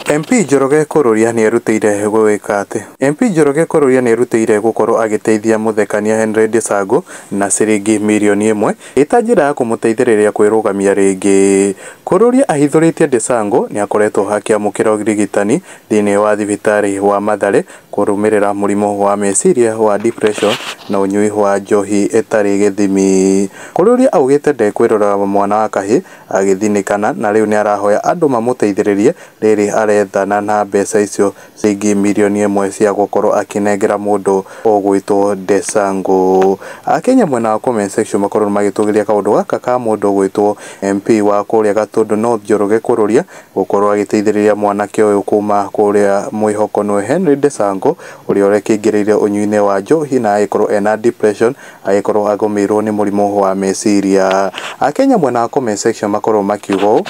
MP Njoroge Kururia ni erutĩire gwĩka atĩ. MP Njoroge Kururia ni erutĩire gũkorwo agĩteithia mũthekania Henry Ndisango na ciringi mirioni 1 ĩta njĩra ya kũmũteithĩrĩria kwĩrũgamia rĩngĩ. Kururia ahithũrĩtie Ndisango ni akoretwo akĩamũkĩra ũrigitani thĩinĩ wa thibitarĩ wa Mathare kũrũmĩrĩra mũrimũ wa meciria wa depression na ũnyui wa njohi ĩtarĩ gĩthimi. Kururia augĩte ndekwĩrora mwana wa kahĩ agĩthinĩkana na rĩu ni arahoya andũ mamũteithĩrĩrie rĩrĩ arethana na mbeca icio ciringi mirioni 1 cia gũkorwo akĩnengera mũndũ ũgwĩtwo Ndisango. Akenya mwena wa comment section makorwo magĩtũgĩria kaũndũ gaka ka mũndũ ũgwĩtwo MP wa kũrĩa Gatũndũ North Njoroge Kururia gũkorwo agĩteithĩrĩria mwanake ũyũ kuma kũrĩa mwĩhokonwe Henry Ndisango ũrĩa ũrekĩingĩrĩire ũnyui-inĩ wa njohi na agĩkorwo ena depression, agĩkorwo agũmĩirwo nĩ mũrimũ wa meciria. Akenya mwena wa comment section makorwo makiuga ũũ.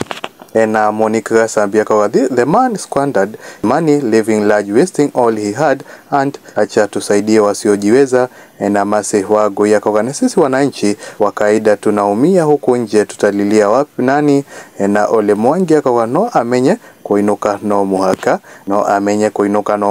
Na Monique Gasambia akauga the man squandered money living large, wasting all he had, and acha tusaidie wasiojiweza. Na Mase Wangui akauga sisi wananchi wa kawaida tunaumia huku nje, tutalilia wapi nani? Na Ole Mwangi akauga no amenye kuinuka no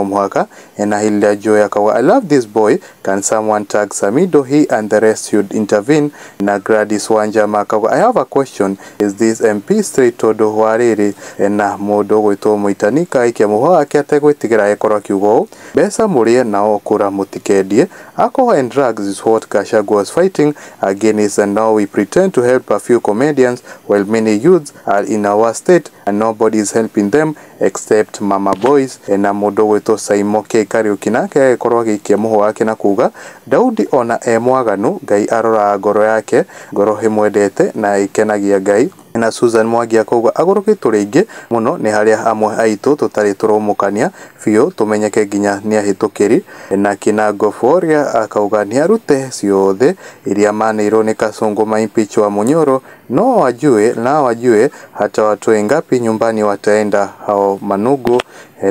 muhaka, na Hilda Joy akauga I love this boy, can someone tag Samido, he and the rest should intervene. Na Gladys Wanjama akauga I have a question, is this MP straight todo wariri? Na mũndũ gwĩtwo Mũitanika ikia muho wake ategwĩtigĩra ekorwo akiuga mbeca mũrĩe nao kũra mũtikendie. Alcohol and drugs is what Gachagua was fighting against, and now we pretend to help a few comedians while many youths are in our state and nobody is helping them except mama boys. Na mũndũ gwĩtwo Saimo K Kariuki nake agĩkorwo agĩikia muho wake na kuga Daudi ona mwaganu, Ngai aroraga ngoro yake, ngoro ĩmwendete na ikenagia Ngai. Na Susan Mwangi akauga agũrũkĩtwo rĩngĩ mũno nĩ harĩa amwe aitũ tũtarĩ tũrũmũkania biũ tũmenyeke nginya nĩ ahĩtũkĩri. Na Kinango Foria akauga nĩ arute ciothe iria manĩirwo nĩ Kasongo maimpeach wa Munyoro, no wajue hata watu wengapi nyumbani wataenda hao Manugu.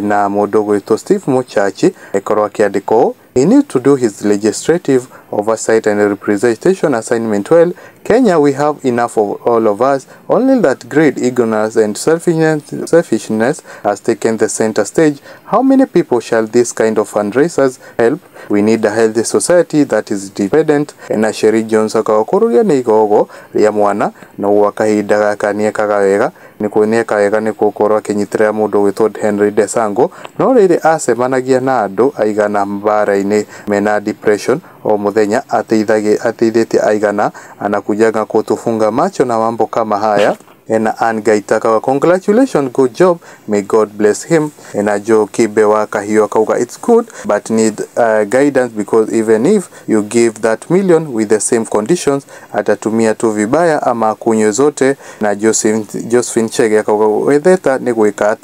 Na mũndũ gwĩtwo Steve Muchachi ekorwo akĩandĩka he need to do his legislative oversight and representation assignment well. Kenya, we have enough of all of us, only that greed, ignorance and selfishness has taken the center stage. How many people shall this kind of fundraisers help? We need a healthy society that is dependent. Na Sherry Jones akawakururia nĩ igogo rĩa mwana na wakahinda gaka nĩekaga wega nĩ gũkorwo akĩnyitĩrĩra mũndũ gwĩtwo Henry Ndisango, no rĩrĩ acemanagia na andũ aigana mbara-inĩ mena depression o muthenya ateithĩtie aigana anakujaga kutufunga macho na mambo kama haya. Na Angaitaka congratulations, good job, may God bless him. Na Joe Kibe wa Kahio akauga it's good but need guidance, because even if you give that million with the same conditions atatumia tu vibaya ama kunywe zote. Na Josephine Chege akauga theta nĩ gwĩka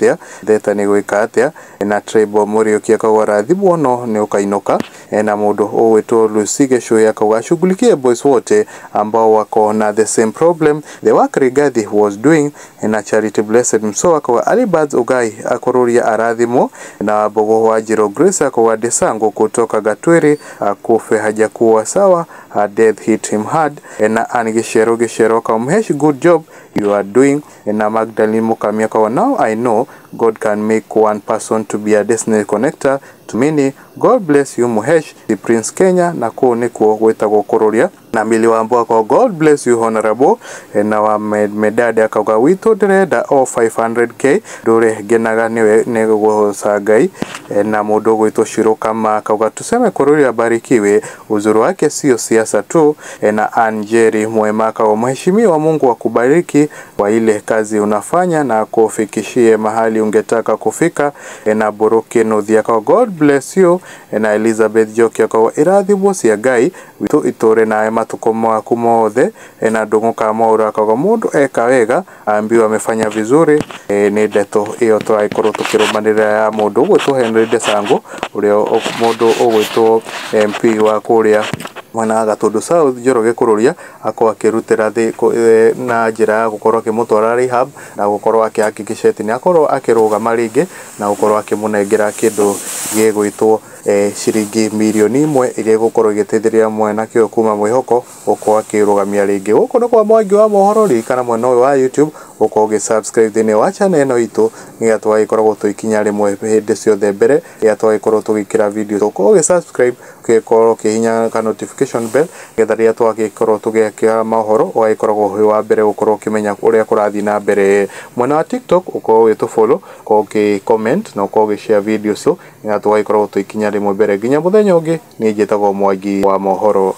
atĩa. Na Trebo Murioki akauga rathimwo no nĩ ũkainũka. Na mũndũ ũgwĩtwo Lusige Show akauga ashughulikie boys wote ambao wako na the same problem, the work Rigathi was doing. Na Charity Blessed Mso akauga Alibads Ugai akururia arathimo. Na Bogo wa Jiro Grace akauga Ndisango kutoka Gatwiri akufe hajakuwa sawa, her death hit him hard. Na Gishero akamhesh good job you are doing. Na Magdalene Mukamia akauga now I know God can make one person to be a destiny connector to many. God bless you Muhesh, the Prince Kenya. Na kũu nĩkuo gwĩtagwo Kururia. Na Mili Wambua akauga God bless you honorable. Na wa Medade akauga witũ ndĩrenda o 500k ndũre ngenaga nĩ gũgoca Ngai. Na mũndũ gwĩtwo Shiro Kama akauga tuseme Kururia barikiwe, uzuri wake sio siasa tu. Na Anjeri Mwema akauga mheshimiwa, Mungu akubariki kwa ile kazi unafanya na kufikishie mahali ungetaka kufika. Na Boroke Nothi akauga God bless you. Na Elizabeth Joki akauga irathimo cia Ngai witũ itũre nawe matuko maku mothe. Na Ndung'u Kamwaura akauga mũndũ eka wega ambiwa amefanya vizuri. Nĩ ndeto ĩyo tũragĩkorwo tũkĩrũmanĩrĩra ya mũndũ ũgwĩtwo Henry Ndisango ũrĩa mũndũ ũgwĩtwo MP wa kũrĩa mwena wa Gatũndũ South Njoroge Kururia akorwo akĩrutĩra na njĩra ya gũkorwo akĩmũtwara rehab na gũkorwo akĩhakikisha atĩ nĩ akorwo akĩrũgama rĩngĩ na gũkorwo akĩmũnengera kĩndũ gĩgwĩtwo ciringi mirioni 1 iria gukorwo igiteithiria mwena kio kuma mwihoko uko akirugamia ringi guko no kwa Mwangi wa mohoro kana mwena wa YouTube uko subscribe thini wa channel eno itu niga twagikoragwo tuikinya rimwe hindi ciothe mbere ya twagikorwo tugikira video uko subscribe ugikorwo kihinya ka notification bell getha ria twagikorwo tugikira mohoro ugikoragwo wa mbere gukorwo kimenya uria kurathi na mbere mwena wa TikTok uko witu follow uko comment na uko share video so niga twagikorwo tuikinya rimwe mbere ginya muthenya ungi ni njitagwo Mwangi wa mohoro.